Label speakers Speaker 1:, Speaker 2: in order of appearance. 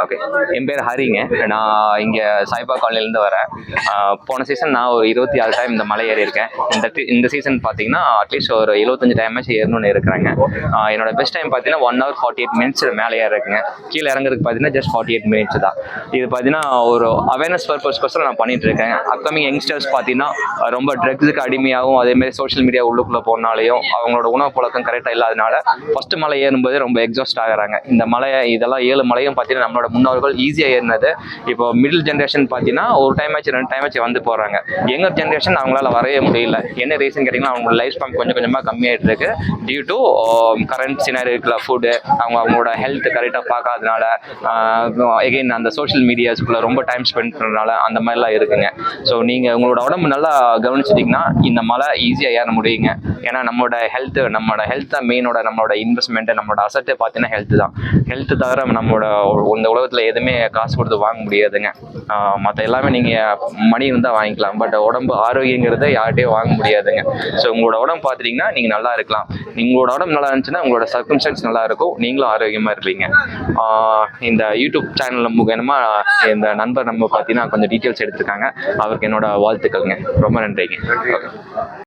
Speaker 1: Okay. என் பேர் ஹரிங்க. நான் இங்கே சாய்பா காலனிலேருந்து வரேன். போன சீசன் நான் ஒரு 26 டைம் இந்த மலை ஏறி இருக்கேன். இந்த சீசன் பார்த்தீங்கன்னா அட்லீஸ்ட் ஒரு 75 டைமாச்சும் ஏறணும்னு இருக்கிறாங்க. என்னோட பெஸ்ட் டைம் பார்த்தீங்கன்னா 1 hour 48 minutes மேலே ஏற இருக்குங்க. கீழே இறங்குறதுக்கு பார்த்தீங்கன்னா ஜஸ்ட் 48 minutes தான். இது பார்த்தீங்கன்னா ஒரு அவேர்னஸ் பர்பஸ்க்கோசரம் நான் பண்ணிட்டு இருக்கேன். அப்கமிங் யங்ஸ்டர்ஸ் பார்த்தீங்கன்னா ரொம்ப ட்ரக்ஸுக்கு அடிமையாகவும் அதேமாதிரி சோஷியல் மீடியா உள்ளுக்குள்ளே போனாலையும் அவங்களோட உணவு பழக்கம் கரெக்டாக இல்லாதனால ஃபர்ஸ்ட் மலை ஏறும்போது ரொம்ப எக்ஸாஸ்ட் ஆகிறாங்க. இந்த மலை இதெல்லாம் 7 மலையும் பார்த்தீங்கன்னா நம்மளோட முன்னோர்கள் ஈஸியாக ஏறினது. இப்போ மிடில் ஜென்ரேஷன் பார்த்தீங்கன்னா ஒரு டைம் ஆச்சு 2 டைம் ஆச்சு வந்து போகிறாங்க. யங்கர் ஜென்ரேஷன் அவங்களால வரவே முடியல. என்ன ரீசன் கேட்டிங்கன்னா அவங்களோட லைஃப் ஸ்பேன் கொஞ்சம் கொஞ்சமாக கம்மியாகிட்டு இருக்கு டியூ டு கரண்ட் சினாரி இருக்கிற ஃபுட்டு, அவங்களோட ஹெல்த் கரெக்டாக பார்க்காதனால, எகெயின் அந்த சோஷியல் மீடியாஸ்குள்ளே ரொம்ப டைம் ஸ்பெண்ட் பண்ணுறதுனால அந்த மாதிரிலாம் இருக்குங்க. ஸோ நீங்கள் உங்களோட உடம்பு நல்லா கவனிச்சிட்டிங்கன்னா இந்த மலை ஈஸியாக ஏற முடியுங்க. ஏன்னா நம்மளோட ஹெல்த் தான் மெயினோட நம்மளோட இன்வெஸ்ட்மெண்ட்டு, நம்மளோட அசட்டே பார்த்தீங்கன்னா ஹெல்த் தான். ஹெல்த் தவிர நம்மளோட இந்த உலகத்தில் எதுவுமே காசு கொடுத்து வாங்க முடியாதுங்க. மற்ற எல்லாமே நீங்கள் மணி இருந்தால் வாங்கிக்கலாம், பட் உடம்பு ஆரோக்கியங்கிறத யார்கிட்டையும் வாங்க முடியாதுங்க. ஸோ உங்களோட உடம்பு பார்த்துட்டிங்கன்னா நீங்கள் நல்லா இருக்கலாம். உங்களோட உடம்பு நல்லா இருந்துச்சுன்னா உங்களோட சர்க்கம்ஸ்டன்ஸ் நல்லா இருக்கும், நீங்களும் ஆரோக்கியமாக இருப்பீங்க. இந்த யூடியூப் சேனலில் முக்கியமாக இந்த நண்பர் நம்ம பார்த்தீங்கன்னா கொஞ்சம் டீட்டெயில்ஸ் எடுத்திருக்காங்க. அவருக்கு என்னோட வாழ்த்துக்கள்ங்க. ரொம்ப நன்றிங்க.